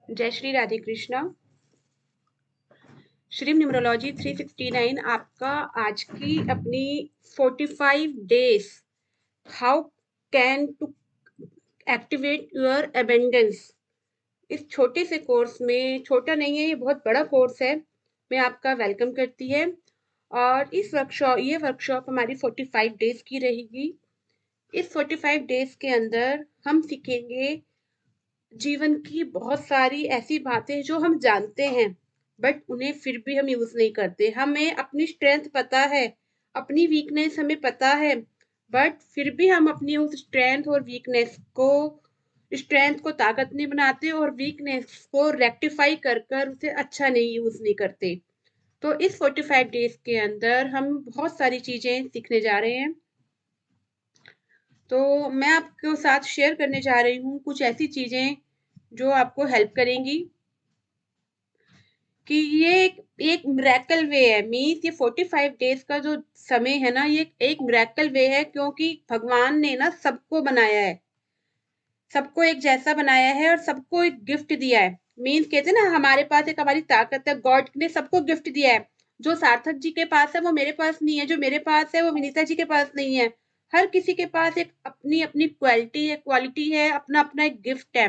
जय श्री राधे कृष्णा। श्री न्यूमरोलॉजी 369 आपका आज की अपनी 45 days how can to activate your abundance, इस छोटे से कोर्स में, छोटा नहीं है ये, बहुत बड़ा कोर्स है, मैं आपका वेलकम करती है। और ये वर्कशॉप हमारी 45 डेज की रहेगी। इस 45 डेज के अंदर हम सीखेंगे जीवन की बहुत सारी ऐसी बातें जो हम जानते हैं बट उन्हें फिर भी हम यूज नहीं करते। हमें अपनी स्ट्रेंथ पता है, अपनी वीकनेस हमें पता है, बट फिर भी हम अपनी उस स्ट्रेंथ को ताकत नहीं बनाते और वीकनेस को रेक्टिफाई कर कर उसे अच्छा नहीं यूज नहीं करते। तो इस 45 डेज के अंदर हम बहुत सारी चीजें सीखने जा रहे हैं। तो मैं आपके साथ शेयर करने जा रही हूँ कुछ ऐसी चीजें जो आपको हेल्प करेंगी कि ये एक मिरेकल वे है। मीन्स ये 45 डेज का जो समय है ना, ये एक मिरेकल वे है, क्योंकि भगवान ने ना सबको बनाया है, सबको एक जैसा बनाया है और सबको एक गिफ्ट दिया है। मीन्स कहते हैं ना, हमारे पास एक हमारी ताकत है, गॉड ने सबको गिफ्ट दिया है। जो सार्थक जी के पास है वो मेरे पास नहीं है, जो मेरे पास है वो विनीता जी के पास नहीं है। हर किसी के पास एक अपनी अपनी क्वालिटी है, अपना अपना एक गिफ्ट है,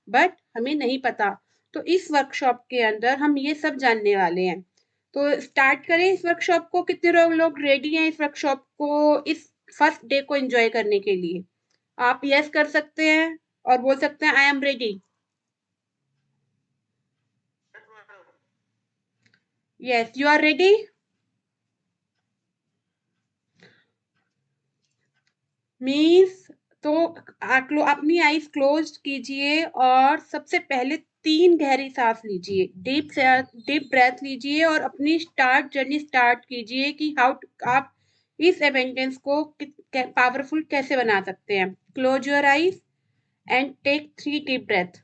बट हमें नहीं पता। तो इस वर्कशॉप के अंदर हम ये सब जानने वाले हैं। तो स्टार्ट करें इस वर्कशॉप को। कितने लोग रेडी हैं इस वर्कशॉप को, इस फर्स्ट डे को एंजॉय करने के लिए? आप यस कर सकते हैं और बोल सकते हैं I am ready. Yes, you are ready. Means तो अपनी आईज क्लोज कीजिए और सबसे पहले 3 गहरी सांस लीजिए, डीप ब्रेथ लीजिए और अपनी जर्नी स्टार्ट कीजिए कि हाउ आप इस एवेंटेंस को पावरफुल कैसे बना सकते हैं। Close your eyes and take 3 deep breath.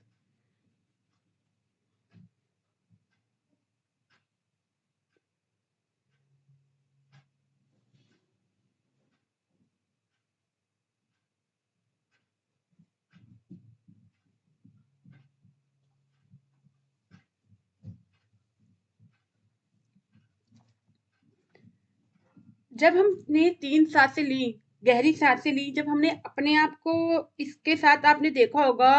जब हमने 3 सांसें ली, गहरी सांसें ली, जब हमने अपने आप को, इसके साथ आपने देखा होगा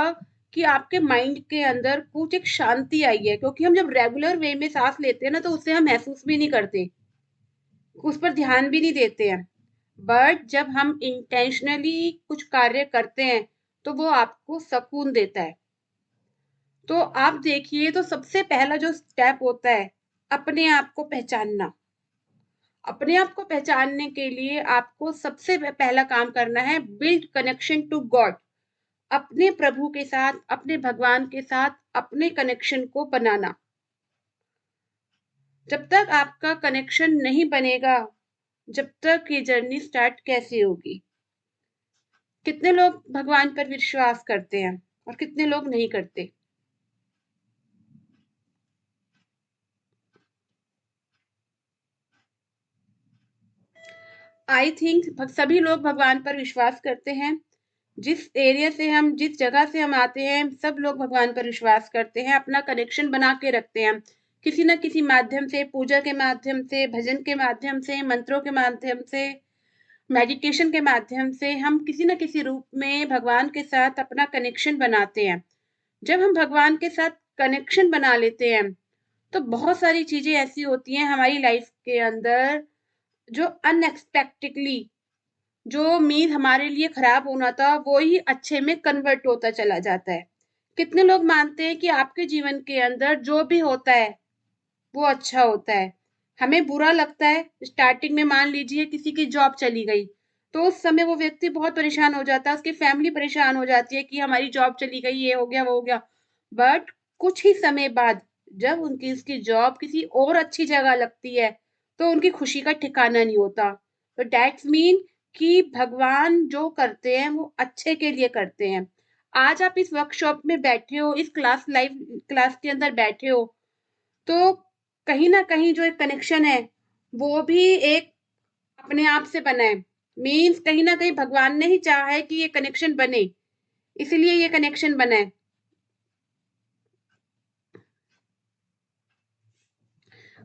कि आपके माइंड के अंदर कुछ एक शांति आई है, क्योंकि हम जब रेगुलर वे में सांस लेते हैं ना तो उसे हम महसूस भी नहीं करते, उस पर ध्यान भी नहीं देते हैं। बट जब हम इंटेंशनली कुछ कार्य करते हैं तो वो आपको सुकून देता है। तो आप देखिए, तो सबसे पहला जो स्टेप होता है अपने आप को पहचानना। अपने आप को पहचानने के लिए आपको सबसे पहला काम करना है बिल्ड कनेक्शन टू गॉड। अपने प्रभु के साथ, अपने भगवान के साथ अपने कनेक्शन को बनाना। जब तक आपका कनेक्शन नहीं बनेगा, जब तक ये जर्नी स्टार्ट कैसे होगी? कितने लोग भगवान पर विश्वास करते हैं और कितने लोग नहीं करते? आई थिंक सभी लोग भगवान पर विश्वास करते हैं। जिस जगह से हम आते हैं, सब लोग भगवान पर विश्वास करते हैं, अपना कनेक्शन बना के रखते हैं किसी ना किसी माध्यम से, पूजा के माध्यम से, भजन के माध्यम से, मंत्रों के माध्यम से, मेडिटेशन के माध्यम से हम किसी ना किसी रूप में भगवान के साथ अपना कनेक्शन बनाते हैं। जब हम भगवान के साथ कनेक्शन बना लेते हैं तो बहुत सारी चीजें ऐसी होती हैं हमारी लाइफ के अंदर जो अनएक्सपेक्टेडली, जो मीन हमारे लिए खराब होना था वो ही अच्छे में कन्वर्ट होता चला जाता है। कितने लोग मानते हैं कि आपके जीवन के अंदर जो भी होता है वो अच्छा होता है? हमें बुरा लगता है, स्टार्टिंग में मान लीजिए किसी की जॉब चली गई, तो उस समय वो व्यक्ति बहुत परेशान हो जाता है, उसकी फैमिली परेशान हो जाती है कि हमारी जॉब चली गई, ये हो गया वो हो गया। बट कुछ ही समय बाद जब उनकी उसकी जॉब किसी और अच्छी जगह लगती है तो उनकी खुशी का ठिकाना नहीं होता। तो दैट्स मीन कि भगवान जो करते हैं वो अच्छे के लिए करते हैं। आज आप इस वर्कशॉप में बैठे हो, इस क्लास के अंदर बैठे हो, तो कहीं न कहीं जो एक कनेक्शन है, वो भी एक अपने आप से बना है। मीन्स कहीं न कहीं भगवान ने ही चाहा है कि ये कनेक्शन बने, इसलिए ये कनेक्शन बना है।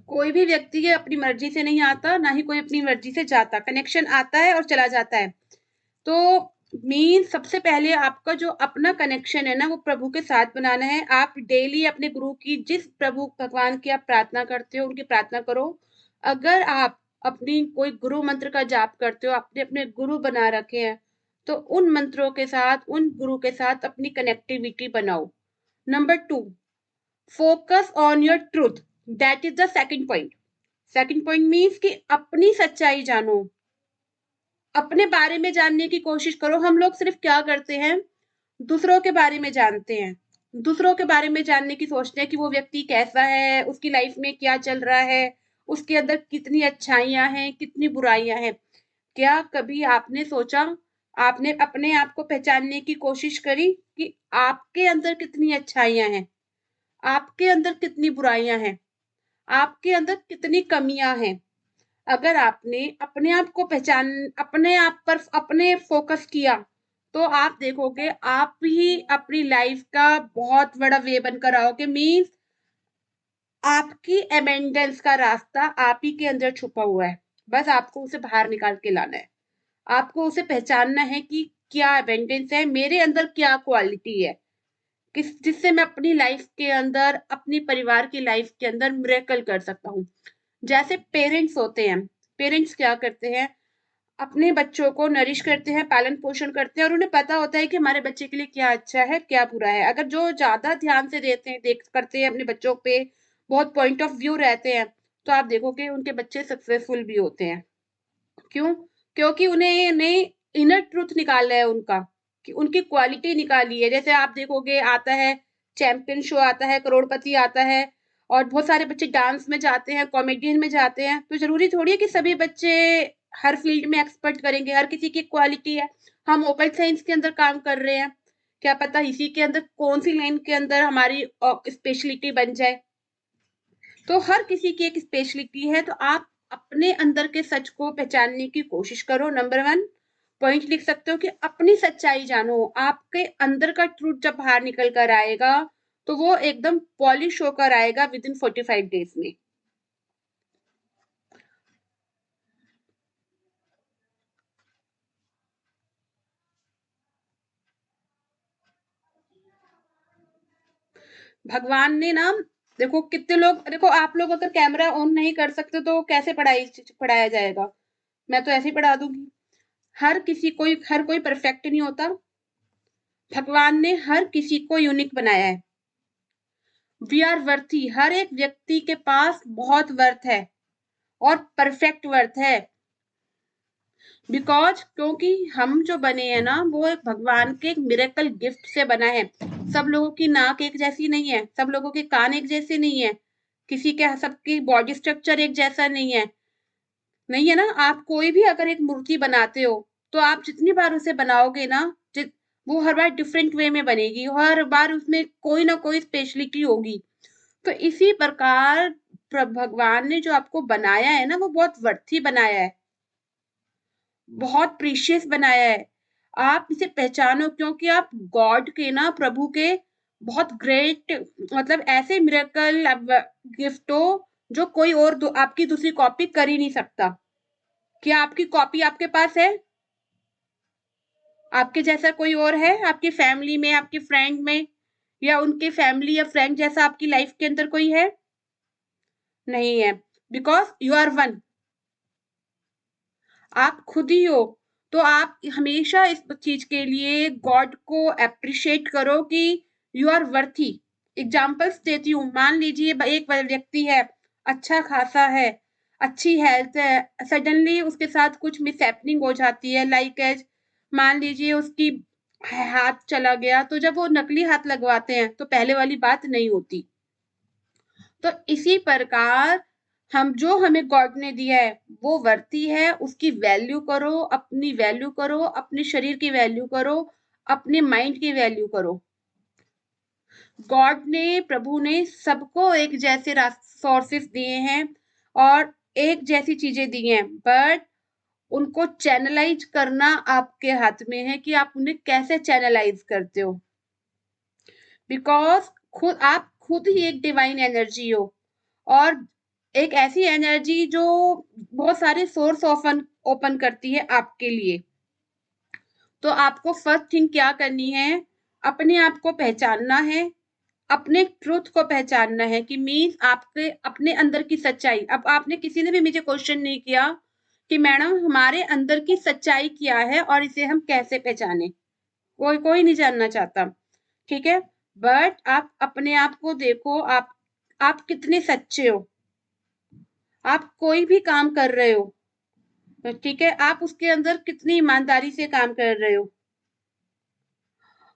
कोई भी व्यक्ति अपनी मर्जी से नहीं आता, ना ही कोई अपनी मर्जी से जाता। कनेक्शन आता है और चला जाता है। तो मीन सबसे पहले आपका जो अपना कनेक्शन है ना, वो प्रभु के साथ बनाना है। आप डेली अपने गुरु की, जिस प्रभु भगवान की आप प्रार्थना करते हो, उनकी प्रार्थना करो। अगर आप अपनी कोई गुरु मंत्र का जाप करते हो, आपने अपने गुरु बना रखे हैं, तो उन मंत्रों के साथ, उन गुरु के साथ अपनी कनेक्टिविटी बनाओ। Number 2, focus on your truth. That is the second point. Second point means कि अपनी सच्चाई जानो, अपने बारे में जानने की कोशिश करो। हम लोग सिर्फ क्या करते हैं, दूसरों के बारे में जानते हैं, दूसरों के बारे में जानने की सोचते हैं कि वो व्यक्ति कैसा है, उसकी लाइफ में क्या चल रहा है, उसके अंदर कितनी अच्छाइयां हैं, कितनी बुराइयां हैं। क्या कभी आपने सोचा, आपने अपने आप को पहचानने की कोशिश करी कि आपके अंदर कितनी अच्छाइयां हैं, आपके अंदर कितनी बुराइयां हैं, आपके अंदर कितनी कमियां हैं? अगर आपने अपने आप को पहचान, अपने आप पर अपने फोकस किया, तो आप देखोगे आप ही अपनी लाइफ का बहुत बड़ा वे बनकर आओगे। मीन्स आपकी अबेंडेंस का रास्ता आप ही के अंदर छुपा हुआ है, बस आपको उसे बाहर निकाल के लाना है। आपको उसे पहचानना है कि क्या अबेंडेंस है, मेरे अंदर क्या क्वालिटी है, किस जिससे मैं अपनी लाइफ के अंदर, अपनी परिवार की लाइफ के अंदर मिरेकल कर सकता हूँ। जैसे पेरेंट्स होते हैं, पेरेंट्स क्या करते हैं, अपने बच्चों को नरिश करते हैं, पालन पोषण करते हैं, और उन्हें पता होता है कि हमारे बच्चे के लिए क्या अच्छा है, क्या बुरा है। अगर जो ज्यादा ध्यान से देते हैं, देख करते हैं अपने बच्चों पे, बहुत पॉइंट ऑफ व्यू रहते हैं, तो आप देखोगे उनके बच्चे सक्सेसफुल भी होते हैं। क्यों? क्योंकि उन्हें ने इनर ट्रूथ निकाला है उनका, कि उनकी क्वालिटी निकाली है। जैसे आप देखोगे, आता है चैंपियन शो, आता है करोड़पति, आता है, और बहुत सारे बच्चे डांस में जाते हैं, कॉमेडियन में जाते हैं। तो जरूरी थोड़ी है कि सभी बच्चे हर फील्ड में एक्सपर्ट करेंगे, हर किसी की क्वालिटी है। हम ओकल्ट साइंस के अंदर काम कर रहे हैं, क्या पता इसी के अंदर कौन सी लाइन के अंदर हमारी स्पेशलिटी बन जाए। तो हर किसी की एक स्पेशलिटी है, तो आप अपने अंदर के सच को पहचानने की कोशिश करो। नंबर 1 पॉइंट लिख सकते हो कि अपनी सच्चाई जानो। आपके अंदर का ट्रूथ जब बाहर निकल कर आएगा, तो वो एकदम पॉलिश होकर आएगा विद इन 45 डेज में। भगवान ने ना, देखो कितने लोग, देखो आप लोग अगर कैमरा ऑन नहीं कर सकते तो कैसे पढ़ाया जाएगा? मैं तो ऐसे ही पढ़ा दूंगी। हर कोई परफेक्ट नहीं होता। भगवान ने हर किसी को यूनिक बनाया है। वी आर वर्थी, हर एक व्यक्ति के पास बहुत वर्थ है, और परफेक्ट वर्थ है। बिकॉज क्योंकि हम जो बने हैं ना, वो एक भगवान के एक मिरेकल गिफ्ट से बना है। सब लोगों की नाक एक जैसी नहीं है, सब लोगों के कान एक जैसे नहीं है, किसी के, सबकी बॉडी स्ट्रक्चर एक जैसा नहीं है। नहीं है ना? आप कोई भी अगर एक मूर्ति बनाते हो, तो आप जितनी बार उसे बनाओगे ना, वो हर बार डिफरेंट वे में बनेगी, हर बार उसमें कोई ना कोई स्पेशलिटी होगी। तो इसी प्रकार भगवान ने जो आपको बनाया है ना, वो बहुत वर्थी बनाया है, बहुत प्रीशियस बनाया है। आप इसे पहचानो, क्योंकि आप गॉड के ना, प्रभु के बहुत ग्रेट, मतलब ऐसे मिरेकल गिफ्ट हो जो कोई और आपकी दूसरी कॉपी कर ही नहीं सकता। क्या आपकी कॉपी आपके पास है? आपके जैसा कोई और है आपकी फैमिली में, आपके फ्रेंड में, या उनके फैमिली या फ्रेंड जैसा आपकी लाइफ के अंदर कोई है? नहीं है। बिकॉज यू आर वन, आप खुद ही हो। तो आप हमेशा इस चीज के लिए गॉड को अप्रिशिएट करो कि यू आर वर्थी। एग्जाम्पल्स देती हूँ, मान लीजिए एक व्यक्ति है, अच्छा खासा है, अच्छी हेल्थ है, सडनली उसके साथ कुछ मिस हैपनिंग हो जाती है, लाइक एज मान लीजिए उसकी हाथ चला गया, तो जब वो नकली हाथ लगवाते हैं तो पहले वाली बात नहीं होती। तो इसी प्रकार हम, जो हमें गॉड ने दिया है वो वर्ती है, उसकी वैल्यू करो, अपनी वैल्यू करो, अपने शरीर की वैल्यू करो, अपने माइंड की वैल्यू करो। गॉड ने, प्रभु ने सबको एक जैसे सोर्सेस दिए हैं और एक जैसी चीजें दी हैं, बट उनको चैनलाइज करना आपके हाथ में है कि आप उन्हें कैसे चैनलाइज करते हो। बिकॉज आप खुद ही एक डिवाइन एनर्जी हो, और एक ऐसी एनर्जी जो बहुत सारे सोर्स ओपन करती है आपके लिए। तो आपको फर्स्ट थिंग क्या करनी है, अपने आप को पहचानना है, अपने ट्रुथ को पहचानना है कि मीन्स आपके अपने अंदर की सच्चाई। अब आपने किसी ने भी मुझे क्वेश्चन नहीं किया कि मैडम हमारे अंदर की सच्चाई क्या है और इसे हम कैसे पहचाने, कोई कोई नहीं जानना चाहता, ठीक है। बट आप अपने आप को देखो, आप कितने सच्चे हो, आप कोई भी काम कर रहे हो, तो ठीक है, आप उसके अंदर कितनी ईमानदारी से काम कर रहे हो,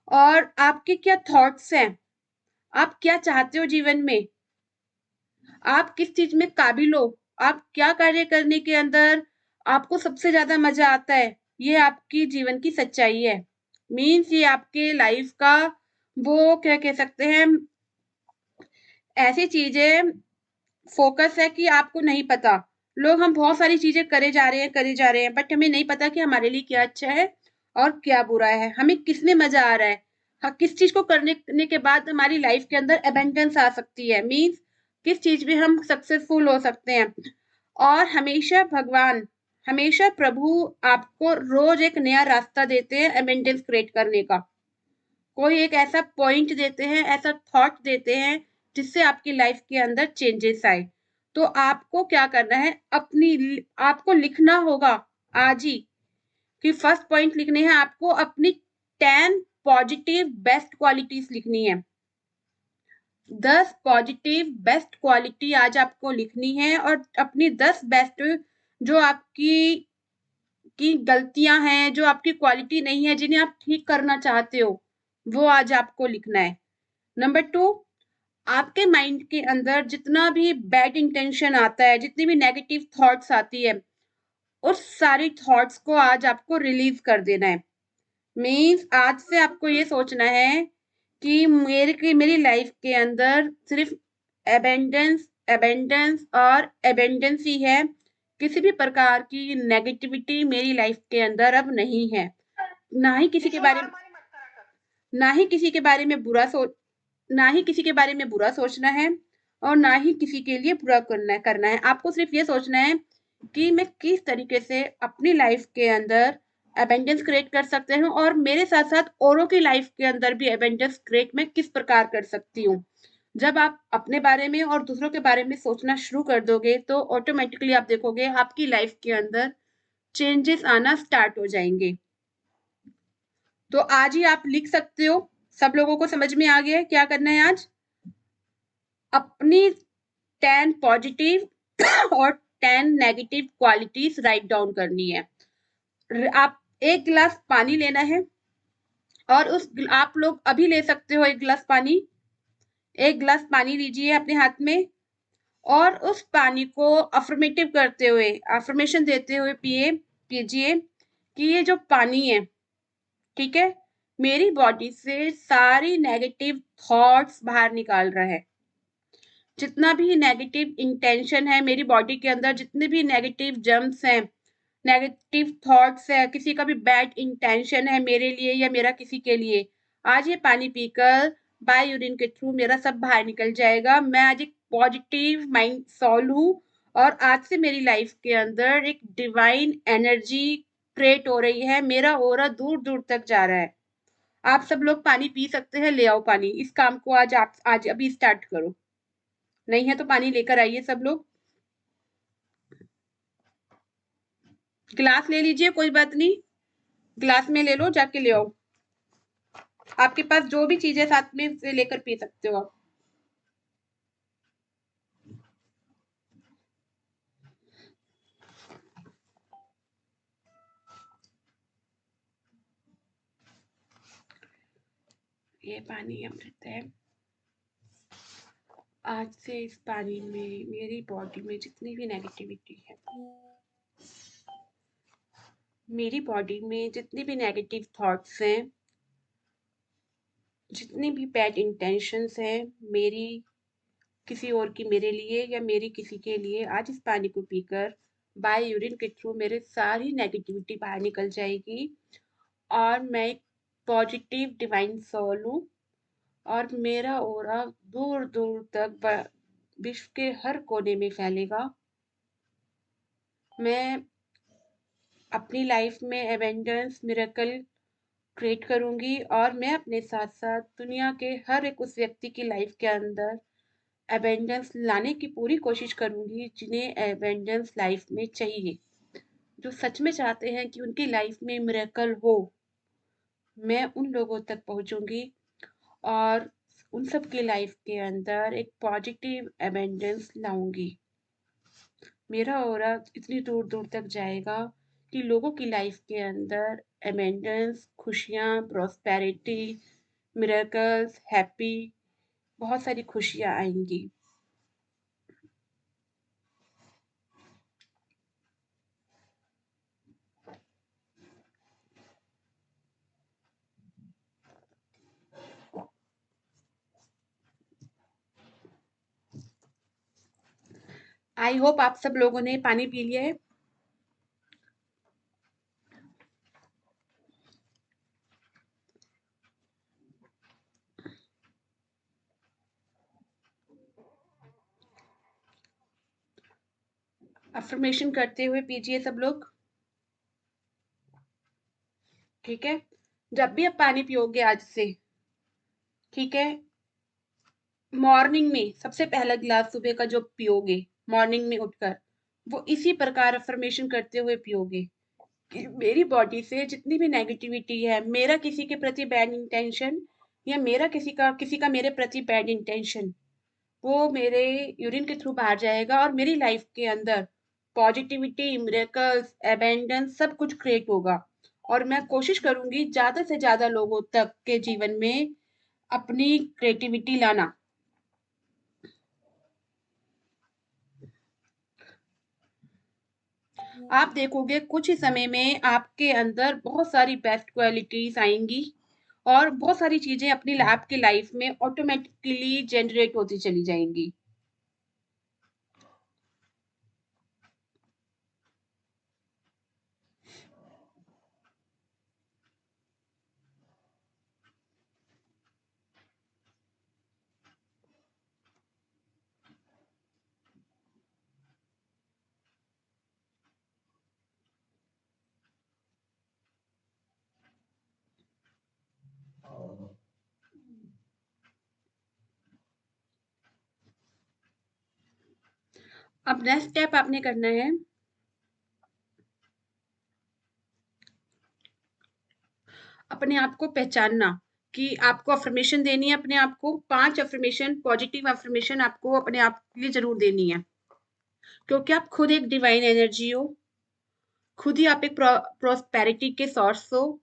और आपके क्या थॉट्स हैं, आप क्या चाहते हो जीवन में, आप किस चीज में काबिल हो, आप क्या कार्य करने के अंदर आपको सबसे ज्यादा मजा आता है, ये आपकी जीवन की सच्चाई है। मीन्स ये आपके लाइफ का वो क्या कह सकते हैं, ऐसी चीजें फोकस है कि आपको नहीं पता। लोग हम बहुत सारी चीजें करे जा रहे हैं, बट हमें नहीं पता कि हमारे लिए क्या अच्छा है और क्या बुरा है, हमें किस में मजा आ रहा है, हाँ, किस चीज को करने के बाद हमारी लाइफ के अंदर एबेंडेंस आ सकती है, मीन्स किस चीज में हम सक्सेसफुल हो सकते हैं। और हमेशा भगवान, हमेशा प्रभु आपको रोज एक नया रास्ता देते हैं एबेंडेंस क्रिएट करने का। कोई एक ऐसा पॉइंट देते हैं, ऐसा थॉट देते हैं जिससे आपकी लाइफ के अंदर चेंजेस आए। तो आपको क्या करना है, आपको लिखना होगा आज ही, कि फर्स्ट पॉइंट लिखने हैं आपको, अपनी 10 पॉजिटिव बेस्ट क्वालिटीज लिखनी है। 10 पॉजिटिव बेस्ट क्वालिटी आज आपको लिखनी है, और अपनी 10 बेस्ट जो आपकी की गलतियां हैं, जो आपकी क्वालिटी नहीं है, जिन्हें आप ठीक करना चाहते हो, वो आज आपको लिखना है। नंबर 2, आपके माइंड के अंदर जितना भी बैड इंटेंशन आता है, जितनी भी नेगेटिव थॉट्स आती है, उस सारी थॉट्स को आज आपको रिलीज कर देना है। मीन्स आज से आपको ये सोचना है कि मेरी लाइफ के अंदर सिर्फ एबेंडेंस एबेंडेंस और एबेंडेंस ही है, किसी भी प्रकार की नेगेटिविटी मेरी लाइफ के अंदर अब नहीं है। ना ही किसी के बारे में ना ही किसी के बारे में ना ही किसी के बारे में बुरा सोचना है, और ना ही किसी के लिए बुरा करना है। आपको सिर्फ ये सोचना है कि मैं किस तरीके से अपनी लाइफ के अंदर एबेंडेंस क्रिएट कर सकते हूँ, और मेरे साथ साथ औरों की लाइफ के अंदर भी एबेंडेंस क्रिएट मैं किस प्रकार कर सकती हूँ। जब आप अपने बारे में और दूसरों के बारे में सोचना शुरू कर दोगे, तो ऑटोमेटिकली आप देखोगे आपकी लाइफ के अंदर चेंजेस आना स्टार्ट हो जाएंगे। तो आज ही आप लिख सकते हो। सब लोगों को समझ में आ गया है क्या करना है आज? अपनी 10 पॉजिटिव और 10 नेगेटिव क्वालिटीज राइट डाउन करनी है। आप एक गिलास पानी लेना है, और आप लोग अभी ले सकते हो एक गिलास पानी। एक गिलास पानी लीजिए अपने हाथ में, और उस पानी को अफर्मेटिव करते हुए, अफर्मेशन देते हुए कीजिए कि ये जो पानी है, ठीक है, मेरी बॉडी से सारी नेगेटिव थॉट्स बाहर निकाल रहा है। जितना भी नेगेटिव इंटेंशन है मेरी बॉडी के अंदर, जितने भी नेगेटिव जर्म्स हैं, नेगेटिव थॉट्स है, किसी का भी बैड इंटेंशन है मेरे लिए या मेरा किसी के लिए, आज ये पानी पीकर बाय यूरिन के थ्रू मेरा सब बाहर निकल जाएगा। मैं आज एक पॉजिटिव माइंड सोल हूँ, और आज से मेरी लाइफ के अंदर एक डिवाइन एनर्जी क्रिएट हो रही है, मेरा ऑरा दूर दूर तक जा रहा है। आप सब लोग पानी पी सकते हैं, ले आओ पानी। इस काम को आज अभी स्टार्ट करो। नहीं है तो पानी लेकर आइए सब लोग। गिलास ले लीजिए, कोई बात नहीं, गिलास में ले लो, जाके ले आओ। आपके पास जो भी चीज है साथ में से लेकर पी सकते हो आप। ये पानी अमृत है। आज से इस पानी में मेरी बॉडी में जितनी भी नेगेटिविटी है, मेरी बॉडी में जितनी भी नेगेटिव थॉट्स हैं, जितनी भी बैड इंटेंशंस हैं मेरी किसी और की मेरे लिए या मेरी किसी के लिए, आज इस पानी को पीकर बाय यूरिन के थ्रू मेरे सारी नेगेटिविटी बाहर निकल जाएगी, और मैं एक पॉजिटिव डिवाइन सोल हूँ, और मेरा ऑरा दूर दूर तक विश्व के हर कोने में फैलेगा। मैं अपनी लाइफ में एबेंडेंस मिरेकल क्रिएट करूंगी और मैं अपने साथ साथ दुनिया के हर एक उस व्यक्ति की लाइफ के अंदर एबेंडेंस लाने की पूरी कोशिश करूंगी जिन्हें एबेंडेंस लाइफ में चाहिए, जो सच में चाहते हैं कि उनकी लाइफ में मिरेकल हो। मैं उन लोगों तक पहुंचूंगी और उन सब की लाइफ के अंदर एक पॉजिटिव एबेंडेंस लाऊंगी। मेरा ऑरा इतनी दूर दूर तक जाएगा कि लोगों की लाइफ के अंदर एबेंडेंस, खुशियाँ, प्रॉस्पेरिटी, मिरेकल्स, हैप्पी, बहुत सारी खुशियाँ आएंगी। आई होप आप सब लोगों ने पानी पी लिया है। अफर्मेशन करते हुए पीजिए सब लोग, ठीक है। जब भी आप पानी पियोगे आज से, ठीक है, मॉर्निंग में सबसे पहला गिलास सुबह का जो पियोगे मॉर्निंग में उठकर, वो इसी प्रकार अफर्मेशन करते हुए पियोगे कि मेरी बॉडी से जितनी भी नेगेटिविटी है, मेरा किसी के प्रति बैड इंटेंशन या मेरा किसी का मेरे प्रति बैड इंटेंशन, वो मेरे यूरिन के थ्रू बाहर जाएगा और मेरी लाइफ के अंदर पॉजिटिविटी, मिरेकल्स, एबेंडेंस सब कुछ क्रिएट होगा। और मैं कोशिश करूंगी ज्यादा से ज्यादा लोगों तक के जीवन में अपनी क्रिएटिविटी लाना। आप देखोगे कुछ ही समय में आपके अंदर बहुत सारी बेस्ट क्वालिटीज आएंगी और बहुत सारी चीजें अपनी आपके लाइफ में ऑटोमेटिकली जनरेट होती चली जाएंगी। अब नेक्स्ट स्टेप आपने करना है, अपने आप को पहचानना कि आपको अफर्मेशन देनी है। अपने आप को 5 अफर्मेशन, पॉजिटिव अफर्मेशन आपको अपने आप के लिए जरूर देनी है, क्योंकि आप खुद एक डिवाइन एनर्जी हो, खुद ही आप एक प्रोस्पेरिटी के सोर्स हो।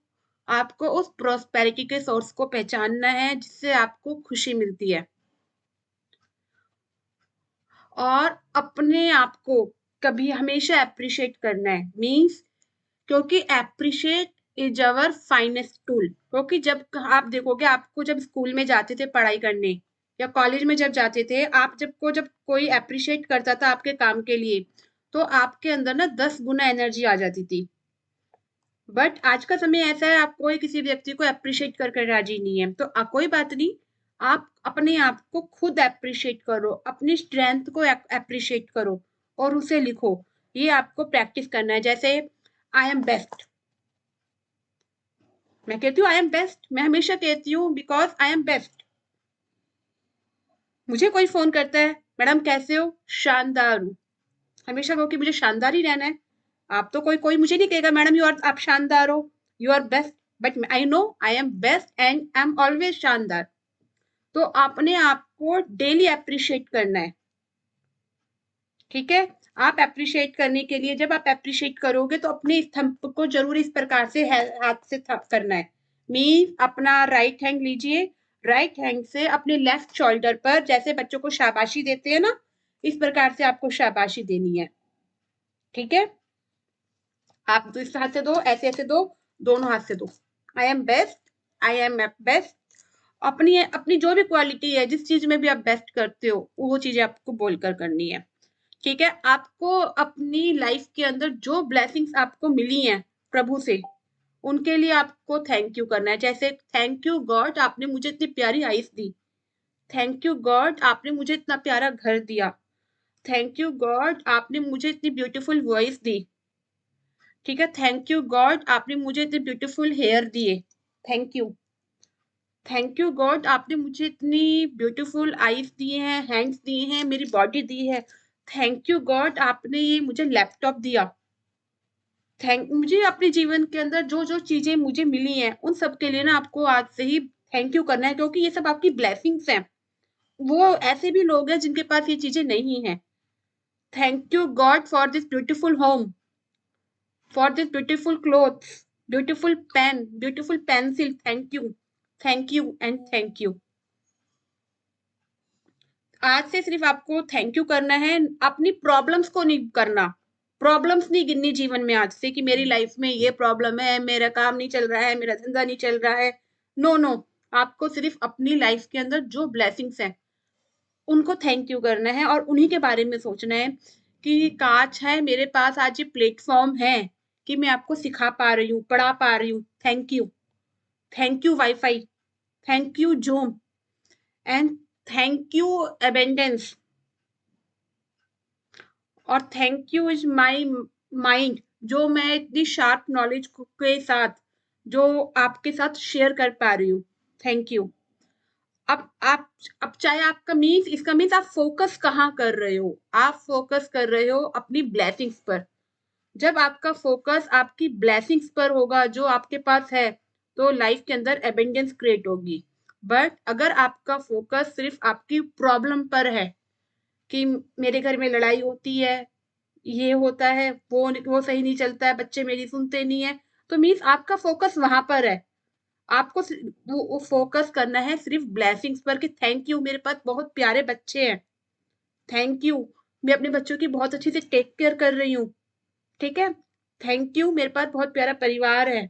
आपको उस प्रोस्पेरिटी के सोर्स को पहचानना है जिससे आपको खुशी मिलती है, और अपने आप को कभी हमेशा अप्रिशिएट करना है। मीन्स, क्योंकि appreciate is our finest tool. क्योंकि जब आप देखोगे, आपको जब स्कूल में जाते थे पढ़ाई करने या कॉलेज में जब जाते थे, आप जब कोई अप्रिशिएट करता था आपके काम के लिए, तो आपके अंदर ना 10 गुना एनर्जी आ जाती थी। बट आज का समय ऐसा है, आप कोई किसी व्यक्ति को अप्रिशिएट कर राजी नहीं है। तो कोई बात नहीं, आप अपने आप को खुद अप्रिशिएट करो, अपनी स्ट्रेंथ को अप्रिशिएट करो और उसे लिखो। ये आपको प्रैक्टिस करना है। जैसे आई एम बेस्ट, मैं कहती हूँ आई एम बेस्ट, मैं हमेशा कहती हूँ बिकॉज आई एम बेस्ट। मुझे कोई फोन करता है, मैडम कैसे हो, शानदार हूँ, हमेशा कहो कि मुझे शानदार ही रहना है। आप तो कोई कोई मुझे नहीं कहेगा मैडम यू आर, आप शानदार हो, you are best, but I know I am best and I am always शानदार। तो अपने आप को डेली अप्रिशिएट करना है, ठीक है। आप अप्रिशिएट करने के लिए, जब आप अप्रिशिएट करोगे तो अपने स्तंभ को जरूर इस प्रकार से हाथ से थप करना है। मीन अपना राइट हैंड लीजिए, राइट हैंड से अपने लेफ्ट शोल्डर पर, जैसे बच्चों को शाबाशी देते हैं ना, इस प्रकार से आपको शाबाशी देनी है, ठीक है। आप इस हाथ से दो, ऐसे ऐसे दो, दोनों हाथ से दो। आई am best, I am best. अपनी अपनी जो भी क्वालिटी है, जिस चीज में भी आप बेस्ट करते हो, वो चीजें आपको बोलकर करनी है, ठीक है। आपको अपनी लाइफ के अंदर जो ब्लेसिंग्स आपको मिली हैं प्रभु से, उनके लिए आपको थैंक यू करना है। जैसे थैंक यू गॉड, आपने मुझे इतनी प्यारी ice the, thank you God आपने मुझे इतना प्यारा घर दिया। थैंक यू गॉड आपने मुझे इतनी ब्यूटीफुल वॉइस दी। ठीक है, थैंक यू गॉड आपने मुझे इतने ब्यूटीफुल हेयर दिए। Thank you. Thank you God आपने मुझे इतनी ब्यूटीफुल आईज दिए हैं, हैंड्स दिए हैं, मेरी बॉडी दी है। थैंक यू गॉड आपने ये मुझे लैपटॉप दिया। थैंक मुझे अपने जीवन के अंदर जो जो चीजें मुझे मिली हैं उन सब के लिए ना आपको आज से ही थैंक यू करना है, क्योंकि ये सब आपकी ब्लेसिंग्स हैं। वो ऐसे भी लोग हैं जिनके पास ये चीजें नहीं हैं। Thank you God for this beautiful home, for this beautiful clothes, beautiful pen, beautiful pencil. Thank you and thank you. आज से सिर्फ आपको थैंक यू करना है, अपनी प्रॉब्लम्स को नहीं करना। प्रॉब्लम्स नहीं गिननी जीवन में आज से कि मेरी लाइफ में ये प्रॉब्लम है, मेरा काम नहीं चल रहा है, मेरा धंधा नहीं चल रहा है। नो नो, आपको सिर्फ अपनी लाइफ के अंदर जो ब्लेसिंग्स हैं उनको थैंक यू करना है और उन्हीं के बारे में सोचना है कि काश है मेरे पास आज ये प्लेटफॉर्म है कि मैं आपको सिखा पा रही हूँ, पढ़ा पा रही हूँ। Thank you. Thank you wifi, thank you Zoom and thank you abundance, और thank you is my mind, जो मैं इतनी शार्प नॉलेज के साथ जो आपके साथ शेयर कर पा रही हूँ। Thank you. अब चाहे आपका मीन्स, इसका मीन्स आप फोकस कहाँ कर रहे हो? आप फोकस कर रहे हो अपनी ब्लेसिंग्स पर। जब आपका फोकस आपकी ब्लेसिंग्स पर होगा जो आपके पास है, तो लाइफ के अंदर एबेंडेंस क्रिएट होगी। बट अगर आपका फोकस सिर्फ आपकी प्रॉब्लम पर है कि मेरे घर में लड़ाई होती है, ये होता है, वो सही नहीं चलता है, बच्चे मेरी सुनते नहीं है, तो मीन्स आपका फोकस वहां पर है। आपको वो फोकस करना है सिर्फ ब्लेसिंग्स पर कि थैंक यू मेरे पास बहुत प्यारे बच्चे हैं। थैंक यू मैं अपने बच्चों की बहुत अच्छी से टेक केयर कर रही हूँ। ठीक है। थैंक यू मेरे पास बहुत प्यारा परिवार है।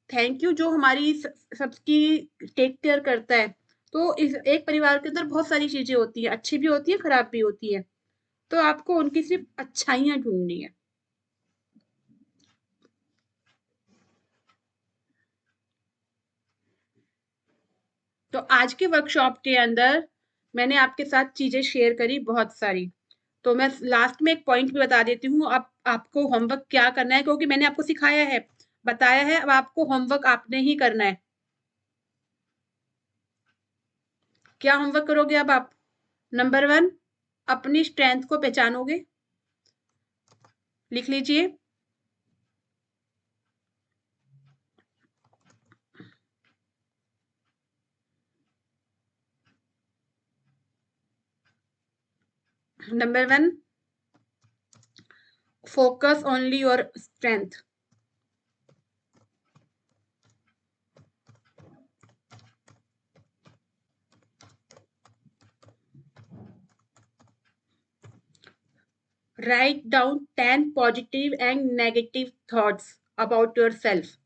थैंक यू जो हमारी सबकी टेक केयर करता है। तो इस एक परिवार के अंदर बहुत सारी चीजें होती है, अच्छी भी होती है, खराब भी होती है। तो आपको उनकी सिर्फ अच्छाइयां ढूंढनी है। तो आज के वर्कशॉप के अंदर मैंने आपके साथ चीजें शेयर करी बहुत सारी। तो मैं लास्ट में एक पॉइंट भी बता देती हूँ, अब आपको होमवर्क क्या करना है, क्योंकि मैंने आपको सिखाया है, बताया है, अब आपको होमवर्क आपने ही करना है। क्या होमवर्क करोगे अब आप? नंबर 1, अपनी स्ट्रेंथ को पहचानोगे। लिख लीजिए। Number 1, focus only your strength. Write down 10 positive and negative thoughts about yourself.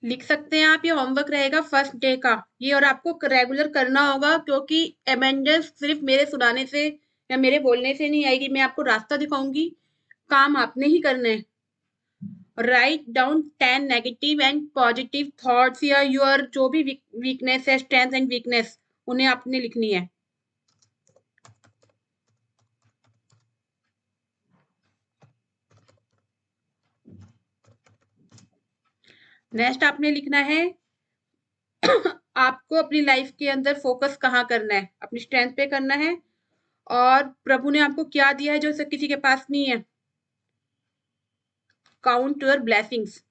लिख सकते हैं आप, ये होमवर्क रहेगा फर्स्ट डे का ये, और आपको रेगुलर करना होगा, क्योंकि अमेंडेंस सिर्फ मेरे सुनाने से या मेरे बोलने से नहीं आएगी। मैं आपको रास्ता दिखाऊंगी, काम आपने ही करना है। Write down 10 negative and positive thoughts, या योर जो भी वीकनेस है, स्ट्रेंथ एंड वीकनेस, उन्हें आपने लिखनी है। नेक्स्ट आपने लिखना है आपको अपनी लाइफ के अंदर फोकस कहाँ करना है? अपनी स्ट्रेंथ पे करना है, और प्रभु ने आपको क्या दिया है जो किसी के पास नहीं है? Count your blessings.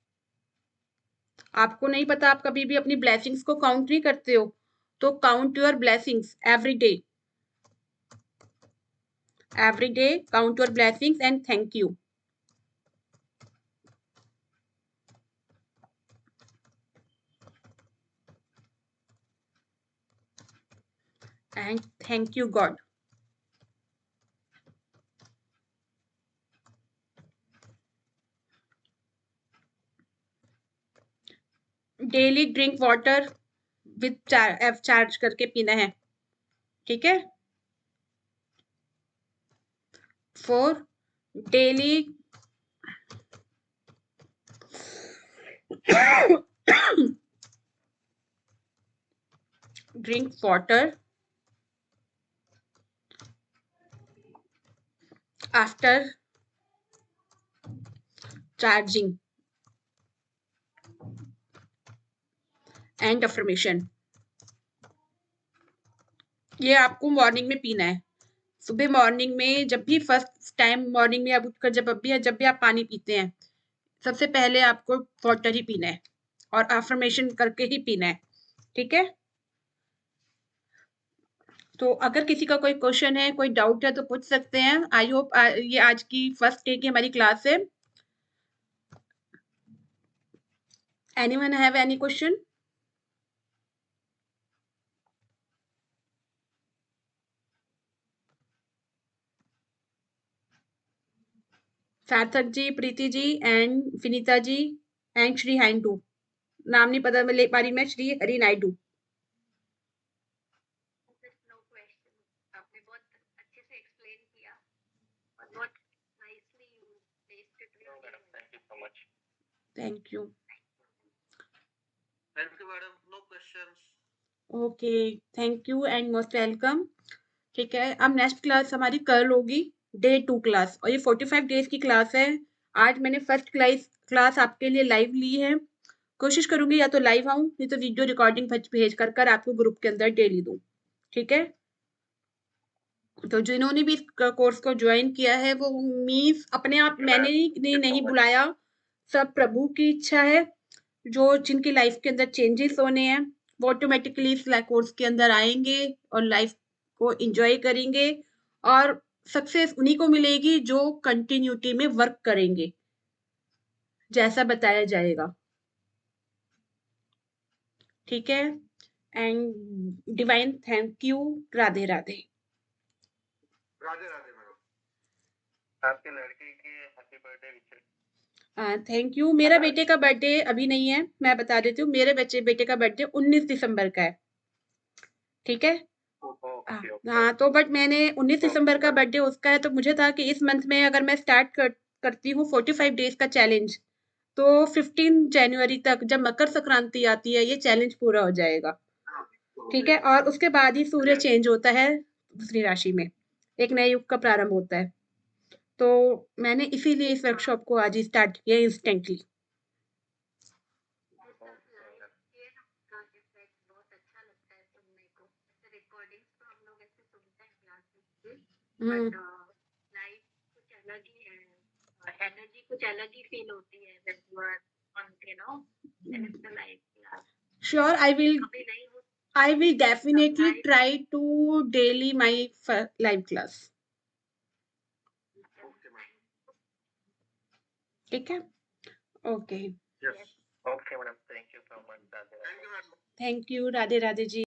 आपको नहीं पता, आप कभी भी अपनी ब्लेसिंग्स को काउंट नहीं करते हो, तो count your blessings every day. Every day count your blessings and thank you. And thank you God. Daily drink water with charge करके पीना है, ठीक है। 4 daily drink water after charging and affirmation. ये आपको मॉर्निंग में पीना है। सुबह मॉर्निंग में जब भी फर्स्ट टाइम मॉर्निंग में आप उठकर जब भी आप पानी पीते हैं, सबसे पहले आपको वाटर ही पीना है और अफर्मेशन करके ही पीना है, ठीक है। तो अगर किसी का कोई क्वेश्चन है, कोई डाउट है तो पूछ सकते हैं। आई होप ये आज की फर्स्ट डे की हमारी क्लास है। Anyone have any question? Sarthak ji, Preeti ji and Vinita ji and Shri Handoo. नाम नहीं पता मैं ले पा रही, मैं Shri Hari Naidu. Thank you. Thank you, madam. No questions. Okay, thank you and most welcome. ठीक है, अब नेक्स्ट क्लास हमारी कल होगी, डे 2 क्लास, और ये 45 डेज की क्लास है। आज मैंने फर्स्ट क्लास आपके लिए लाइव ली है। कोशिश करूंगी या तो लाइव आऊं, नहीं तो वीडियो रिकॉर्डिंग भेज कर आपको ग्रुप के अंदर डेली दूं, ठीक है। तो जिन्होंने भी इस कोर्स को ज्वाइन किया है वो मीन्स अपने आप, मैंने नहीं बुलाया, सब प्रभु की इच्छा है। जो जिनकी लाइफ के अंदर चेंजेस होने हैं वो ऑटोमेटिकली इस कोर्स के अंदर आएंगे और लाइफ को एंजॉय करेंगे, और सक्सेस उन्हीं को मिलेगी जो कंटिन्यूटी में वर्क करेंगे जैसा बताया जाएगा, ठीक है। And divine thank you. Radhe Radhe. Radhe Radhe madam. आपके लड़के के हैप्पी बर्थडे विशेष। Thank you. मेरा बेटे का बर्थडे अभी नहीं है, मैं बता देती हूँ। मेरे बेटे का बर्थडे 19 दिसंबर का है, ठीक है। हाँ, तो बट मैंने 19 दिसंबर का बर्थडे उसका है, तो मुझे था कि इस मंथ में अगर मैं करती हूँ 45 डेज का चैलेंज, तो 15 जनवरी तक जब मकर संक्रांति आती है ये चैलेंज पूरा हो जाएगा, ठीक है। और उसके बाद ही सूर्य चेंज होता है दूसरी राशि में, एक नए युग का प्रारंभ होता है। तो मैंने इसीलिए इस वर्कशॉप को आज ही स्टार्ट किया इंस्टेंटली। एनर्जी कुछ अलग ही फील होती है when you are on, you know, in the life class. Sure, I will definitely try to daily my live class. ठीक है, okay. Yes. Okay, madam. Thank you so much. Thank you, madam. Thank you. Radhe Radhe ji.